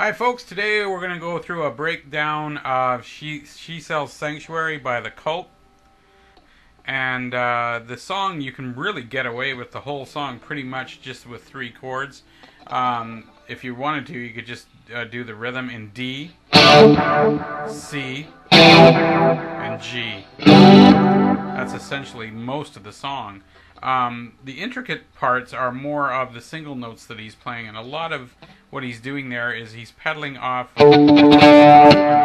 Hi folks, today we're going to go through a breakdown of She Sells Sanctuary by The Cult. And the song, you can really get away with the whole song pretty much just with 3 chords. If you wanted to, you could just do the rhythm in D, C, and G. That's essentially most of the song. The intricate parts are more of the single notes that he's playing, and a lot of what he's doing there is he's pedaling off an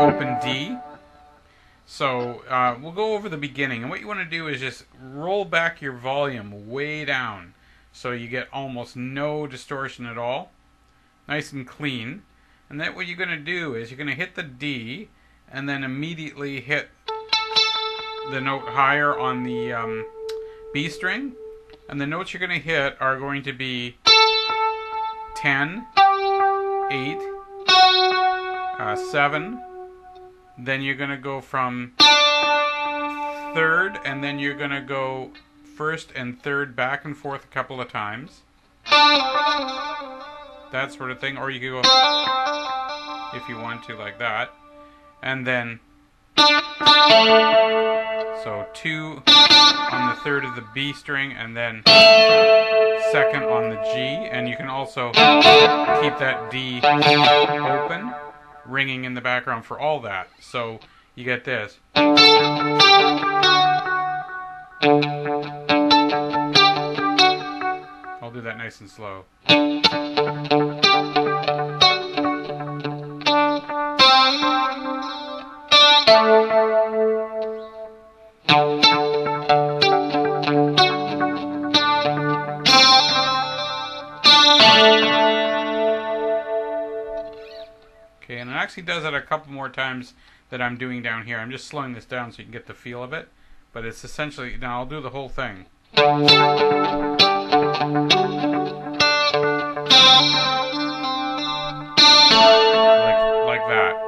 open D. So we'll go over the beginning, and what you want to do is just roll back your volume way down so you get almost no distortion at all, nice and clean. And then what you're going to do is you're going to hit the D and then immediately hit the note higher on the B string, and the notes you're going to hit are going to be 10, 8, 7, then you're going to go from third, and then you're gonna go first and third back and forth a couple of times. That sort of thing. Or you could go, if you want to, like that. And then, so 2 on the third of the B string, and then second on the G. And you can also keep that D open, ringing in the background for all that. So you get this. I'll do that nice and slow. Okay, and it actually does it a couple more times that I'm doing down here. I'm just slowing this down so you can get the feel of it. But it's essentially, now I'll do the whole thing. Like that.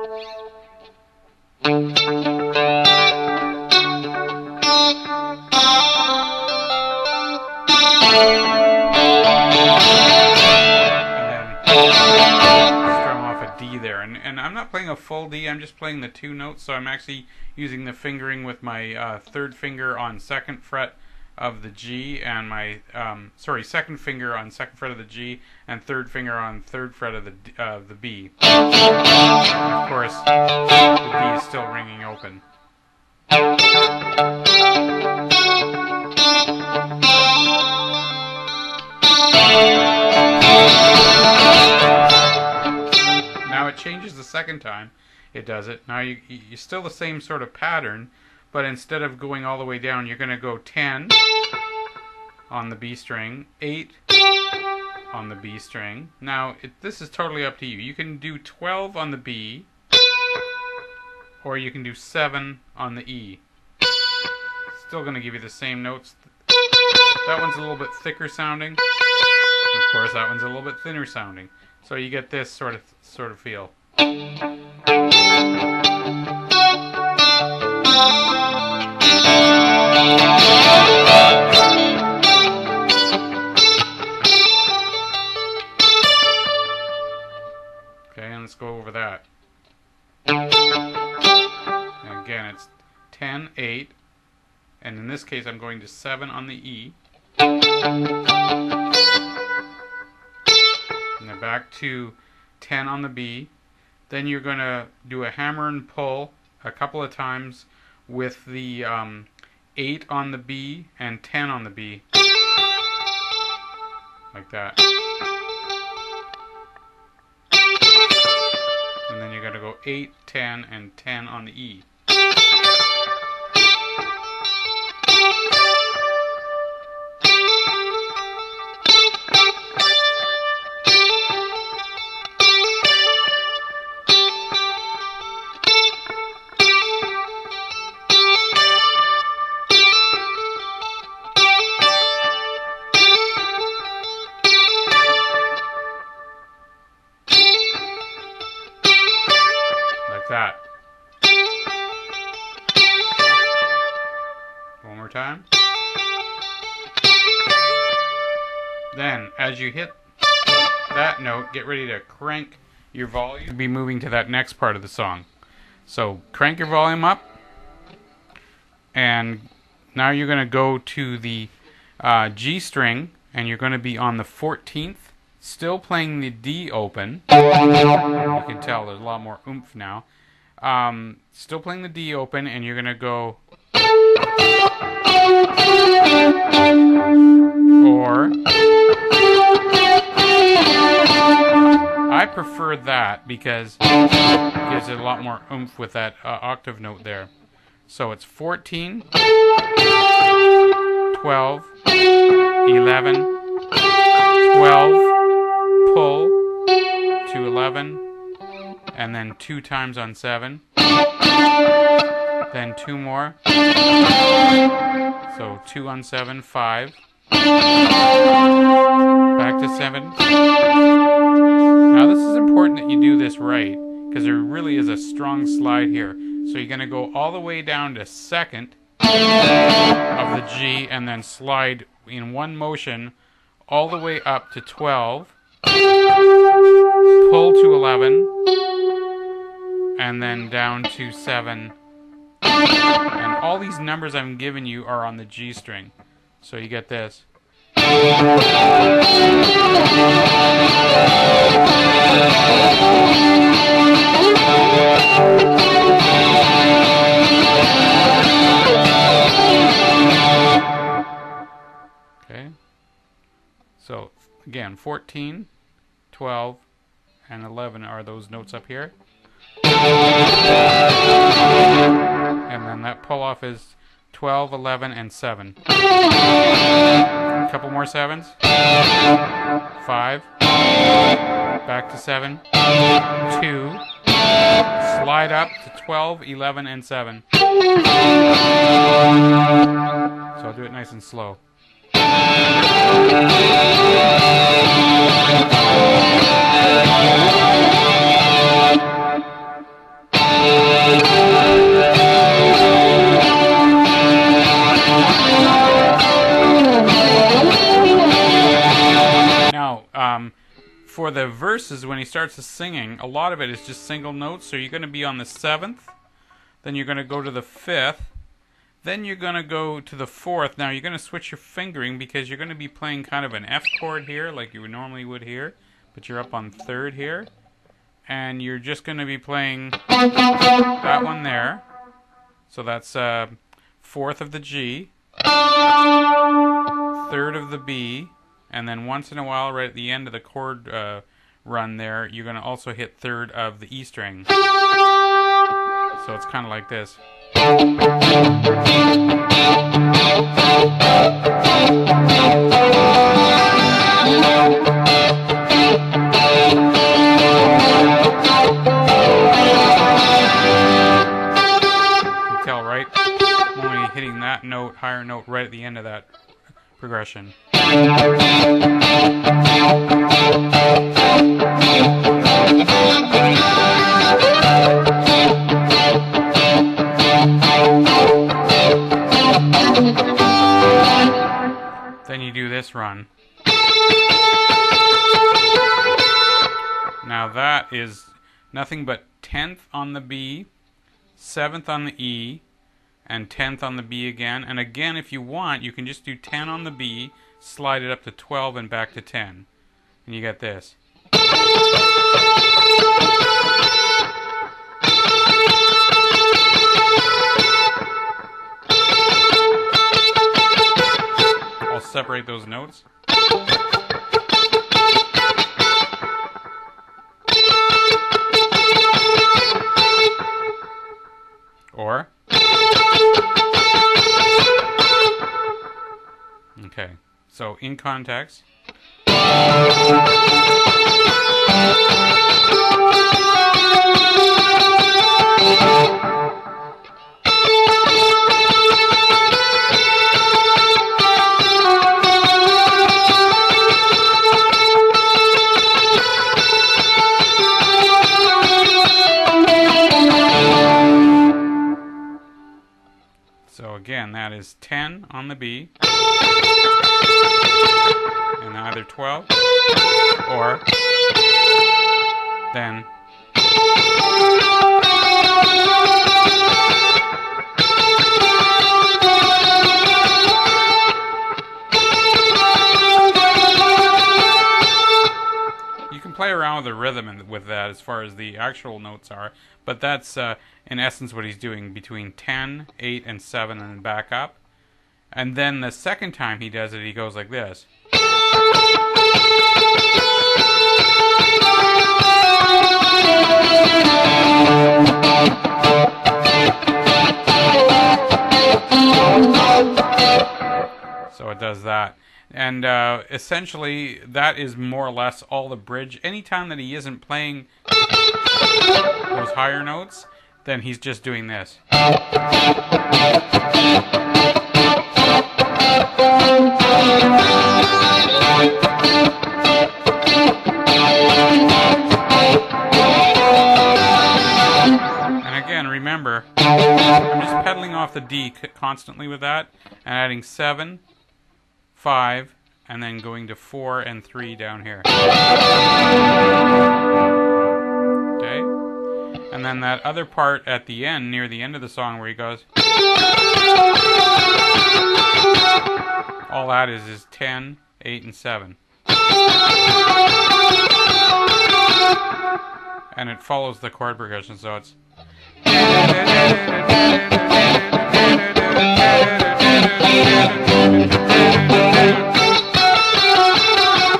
There, and I'm not playing a full D, I'm just playing the 2 notes, so I'm actually using the fingering with my third finger on second fret of the G, and my second finger on second fret of the G, and third finger on third fret of the B. And of course, the D is still ringing open. Now it changes the second time it does it. Now you still the same sort of pattern, but instead of going all the way down, you're going to go 10 on the B string, 8 on the B string. Now this is totally up to you. You can do 12 on the B, or you can do 7 on the E. Still going to give you the same notes. That one's a little bit thicker sounding. And of course, that one's a little bit thinner sounding. So you get this sort of feel. Okay, and let's go over that. And again, it's 10, 8, and in this case I'm going to 7 on the E. And then back to 10 on the B. Then you're going to do a hammer and pull a couple of times with the 8 on the B and 10 on the B. Like that. And then you're going to go 8, 10, and 10 on the E. That. One more time. Then, as you hit that note, get ready to crank your volume. You'll be moving to that next part of the song. So, crank your volume up. And now you're going to go to the G string, and you're going to be on the 14th. Still playing the D open. You can tell there's a lot more oomph now. Still playing the D open, and you're going to go... Or... I prefer that because it gives it a lot more oomph with that octave note there. So it's 14, 12, 11, 12, pull to 11, and then 2 times on 7, then 2 more, so 2 on 7, 5, back to 7. Now this is important that you do this right, because there really is a strong slide here. So you're going to go all the way down to second, of the G, and then slide in one motion all the way up to 12, pull to 11, and then down to 7. And all these numbers I'm giving you are on the G string. So you get this. Okay. So again, 14, 12, and 11 are those notes up here. And then that pull off is 12, 11, and 7. A couple more 7s. 5. Back to 7. 2. Slide up to 12, 11, and 7. So I'll do it nice and slow. For the verses, when he starts singing, a lot of it is just single notes. So you're going to be on the 7th, then you're going to go to the 5th, then you're going to go to the 4th. Now you're going to switch your fingering because you're going to be playing kind of an F chord here, like you normally would here, but you're up on 3rd here, and you're just going to be playing that one there. So that's 4th of the G, 3rd of the B. And then once in a while, right at the end of the chord run there, you're going to also hit 3rd of the E string. So it's kind of like this. You can tell, right? I'm only hitting that note, higher note, right at the end of that progression. Then you do this run. Now that is nothing but 10th on the B, 7th on the E, and 10th on the B again. And again, if you want, you can just do 10 on the B, slide it up to 12 and back to 10. And you get this. I'll separate those notes. Or okay, so in context. So again, that is 10 on the B, and either 12, or then you can play around with the rhythm with that as far as the actual notes are, but that's in essence what he's doing between 10, 8, and 7 and then back up. And then the second time he does it, he goes like this. So it does that. And essentially, that is more or less all the bridge. Anytime that he isn't playing those higher notes, then he's just doing this. And again, remember, 4. I'm just pedaling off the D constantly with that, and adding 7, 5, and then going to 4 and 3 down here. Okay? And then that other part at the end, near the end of the song where he goes, all that is 10, 8, and 7. And it follows the chord progression, so it's...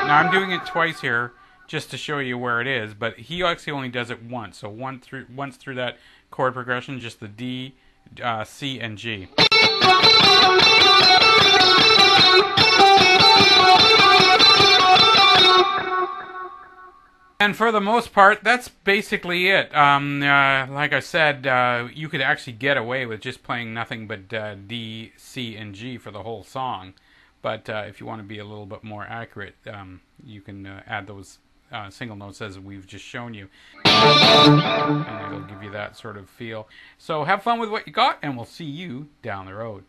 Now I'm doing it twice here just to show you where it is, but he actually only does it once. So once through that chord progression, just the D, C, and G. And for the most part, that's basically it. Like I said, you could actually get away with just playing nothing but D, C, and G for the whole song. But if you want to be a little bit more accurate, you can add those single notes as we've just shown you. And it'll give you that sort of feel. So have fun with what you got, and we'll see you down the road.